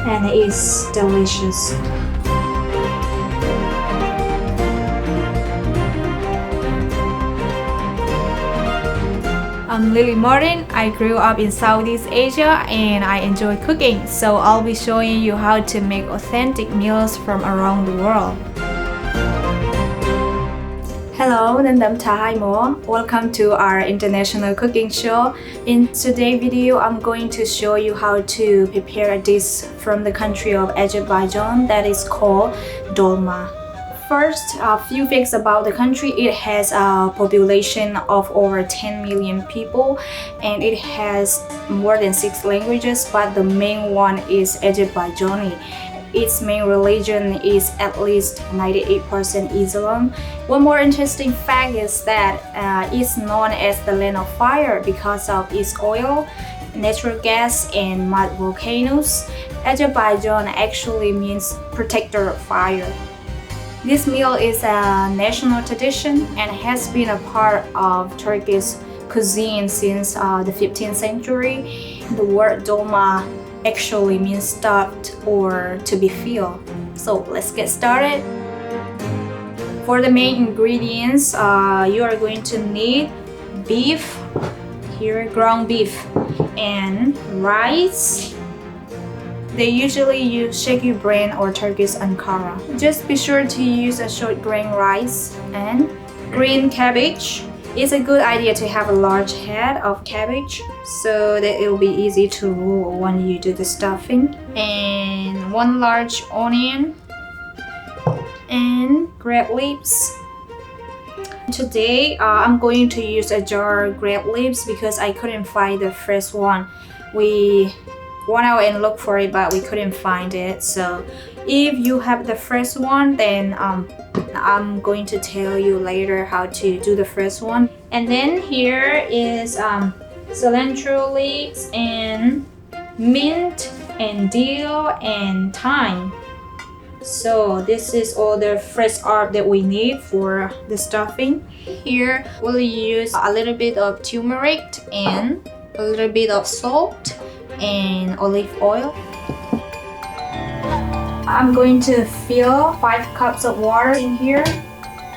and it's delicious. I'm Lily Martin. I grew up in Southeast Asia and I enjoy cooking, so I'll be showing you how to make authentic meals from around the world. Hello, Nandam Thai Mo. Welcome to our international cooking show. In today's video, I'm going to show you how to prepare a dish from the country of Azerbaijan that is called Dolma. First, a few facts about the country. It has a population of over 10 million people and it has more than 6 languages, but the main one is Azerbaijani. Its main religion is at least 98% Islam. One more interesting fact is that it's known as the land of fire because of its oil, natural gas, and mud volcanoes. Azerbaijan actually means protector of fire. This meal is a national tradition and has been a part of Turkish cuisine since the 15th century. The word dolma actually means stuffed or to be filled. So let's get started. For the main ingredients, you are going to need beef, here ground beef, and rice. They usually use Sheki brand or Turkish Ankara. Just be sure to use a short grain rice and green cabbage. It's a good idea to have a large head of cabbage so that it will be easy to roll when you do the stuffing. And 1 large onion and grape leaves. Today I'm going to use a jar of grape leaves because I couldn't find the fresh one. We went out and looked for it, but we couldn't find it. So if you have the fresh one, then I'm going to tell you later how to do the first one. And then here is cilantro leaves and mint and dill and thyme. So this is all the fresh herb that we need for the stuffing. Here we'll use a little bit of turmeric and a little bit of salt and olive oil. I'm going to fill 5 cups of water in here,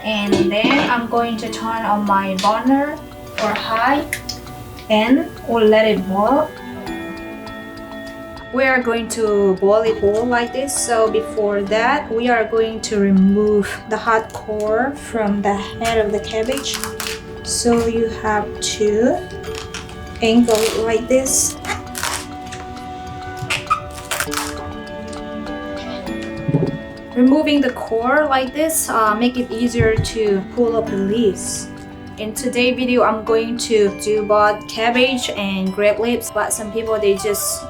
and then I'm going to turn on my burner or high and we'll let it boil. We are going to boil it whole like this. So before that, we are going to remove the hot core from the head of the cabbage. So you have to angle it like this. Removing the core like this make it easier to pull up the leaves. In today's video, I'm going to do both cabbage and grape leaves, but some people they just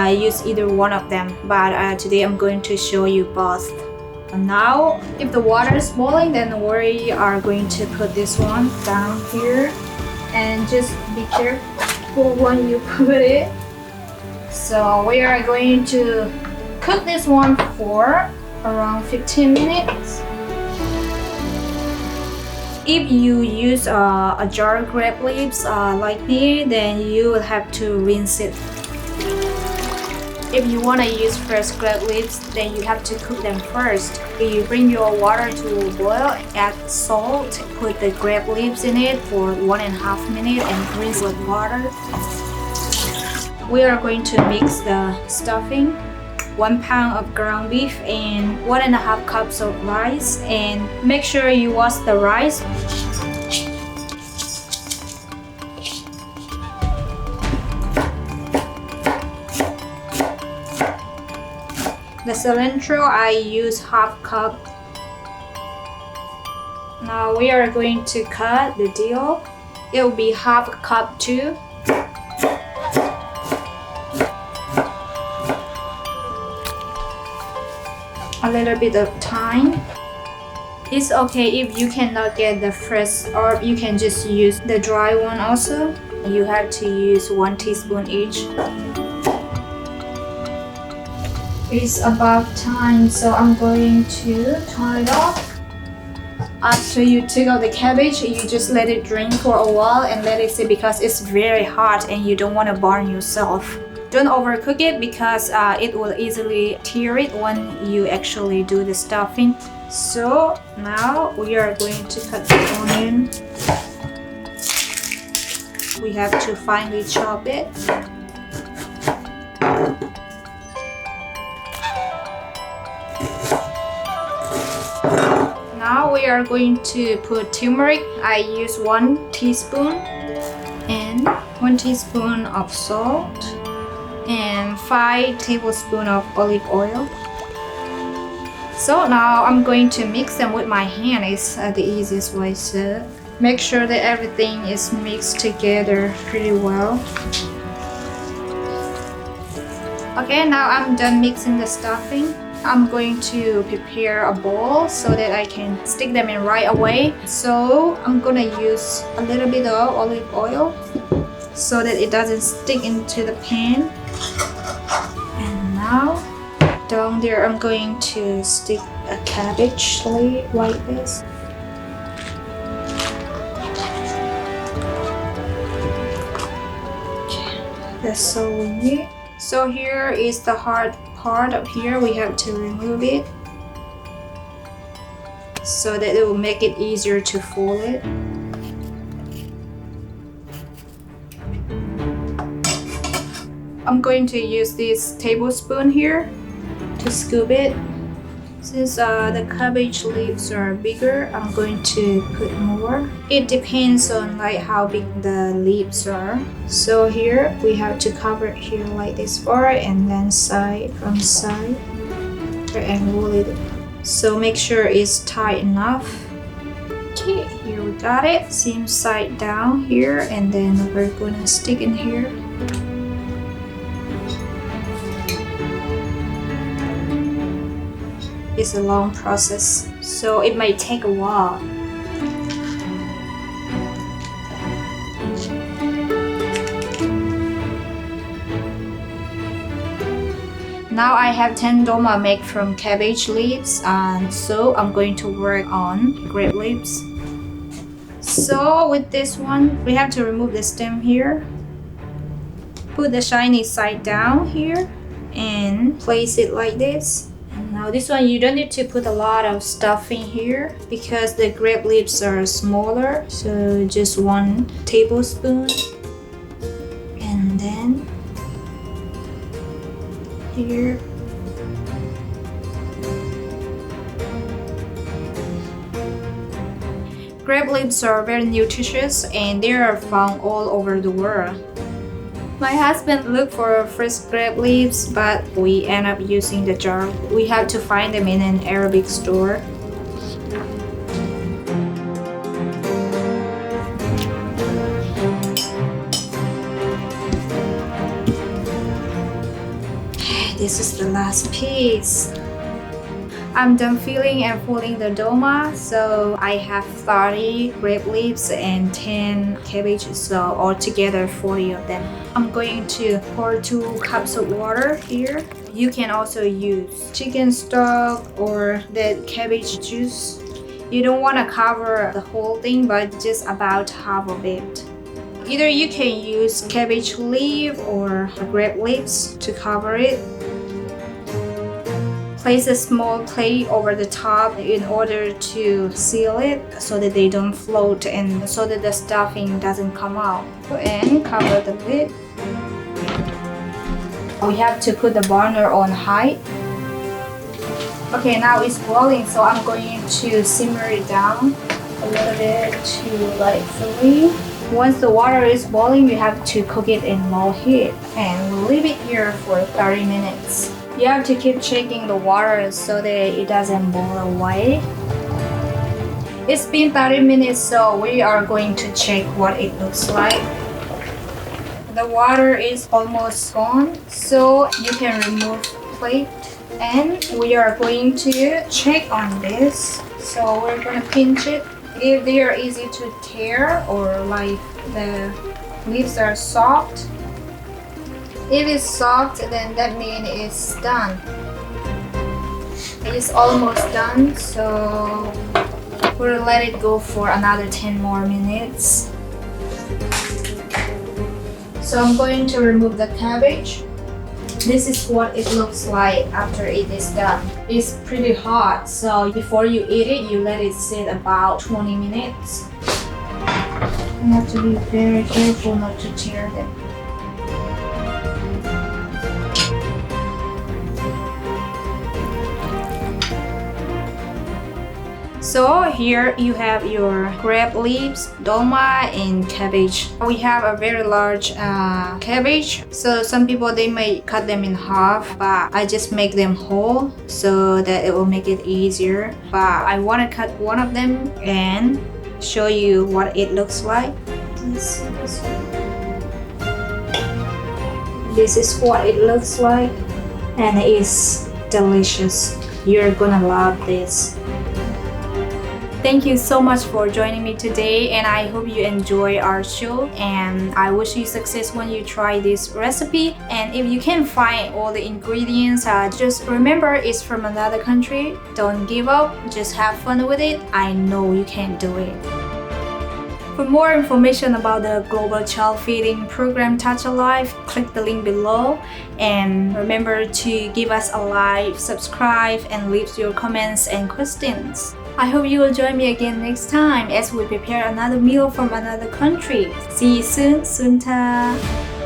use either one of them. But today I'm going to show you both. And now, if the water is boiling, then we are going to put this one down here, and just be careful when you put it. So we are going to cook this one for around 15 minutes. If you use a jar of grape leaves like me, then you will have to rinse it. If you want to use fresh grape leaves, then you have to cook them first. You bring your water to boil, add salt, put the grape leaves in it for 1.5 minutes and rinse with water. We are going to mix the stuffing. 1 pound of ground beef and 1.5 cups of rice, and make sure you wash the rice. The cilantro I use 1/2 cup. Now we are going to cut the dill. It will be 1/2 cup too. A little bit of thyme. It's okay if you cannot get the fresh herb, you can just use the dry one also. You have to use 1 teaspoon each. It's about time, so I'm going to turn it off. After you take out the cabbage, you just let it drain for a while and let it sit because it's very hot and you don't want to burn yourself. Don't overcook it because it will easily tear it when you actually do the stuffing. So now we are going to cut the onion. We have to finely chop it. Now we are going to put turmeric. I use 1 teaspoon and 1 teaspoon of salt and 5 tablespoons of olive oil. So now I'm going to mix them with my hand. It's the easiest way. So make sure that everything is mixed together pretty well. Okay, now I'm done mixing the stuffing. I'm going to prepare a bowl so that I can stick them in right away. So I'm gonna use a little bit of olive oil so that it doesn't stick into the pan. And now down there I'm going to stick a cabbage leaf like this. Okay, that's all we need. So here is the hard part up here. We have to remove it so that it will make it easier to fold it. I'm going to use this tablespoon here to scoop it. Since the cabbage leaves are bigger, I'm going to put more. It depends on like how big the leaves are. So here we have to cover it here like this far and then side from side and roll it. So make sure it's tight enough. Okay, here we got it. Same side down here and then we're gonna stick in here. It's a long process, so it might take a while. Now I have 10 dolma made from cabbage leaves, and so I'm going to work on grape leaves. So with this one, we have to remove the stem here. Put the shiny side down here and place it like this. Now this one you don't need to put a lot of stuff in here because the grape leaves are smaller, so just 1 tablespoon and then here. Grape leaves are very nutritious and they are found all over the world. My husband looked for fresh grape leaves, but we end up using the jar. We have to find them in an Arabic store. This is the last piece. I'm done filling and folding the dolma, so I have 30 grape leaves and 10 cabbages, so altogether 40 of them. I'm going to pour 2 cups of water here. You can also use chicken stock or the cabbage juice. You don't want to cover the whole thing, but just about half of it. Either you can use cabbage leaf or grape leaves to cover it. Place a small plate over the top in order to seal it so that they don't float and so that the stuffing doesn't come out. And cover the lid. We have to put the burner on high. Okay, now it's boiling, so I'm going to simmer it down a little bit to like 3. Once the water is boiling, you have to cook it in low heat and leave it here for 30 minutes. You have to keep checking the water so that it doesn't boil away. It's been 30 minutes, so we are going to check what it looks like. The water is almost gone, so you can remove the plate. And we are going to check on this. So we're going to pinch it. If they are easy to tear or like the leaves are soft, if it's soft, then that means it's done. It's almost done, so we'll let it go for another 10 more minutes. So I'm going to remove the cabbage. This is what it looks like after it is done. It's pretty hot, so before you eat it, you let it sit about 20 minutes. You have to be very careful not to tear them. So here you have your grape leaves, dolma, and cabbage. We have a very large cabbage, so some people they may cut them in half, but I just make them whole so that it will make it easier. But I want to cut one of them and show you what it looks like. Let's see this one. This is what it looks like, and it is delicious. You're gonna love this. Thank you so much for joining me today, and I hope you enjoy our show, and I wish you success when you try this recipe. And if you can't find all the ingredients, just remember it's from another country. Don't give up, just have fun with it. I know you can do it. For more information about the Global Child Feeding Program Touch Alive, click the link below, and remember to give us a like, subscribe, and leave your comments and questions. I hope you will join me again next time as we prepare another meal from another country. See you soon, Sunta!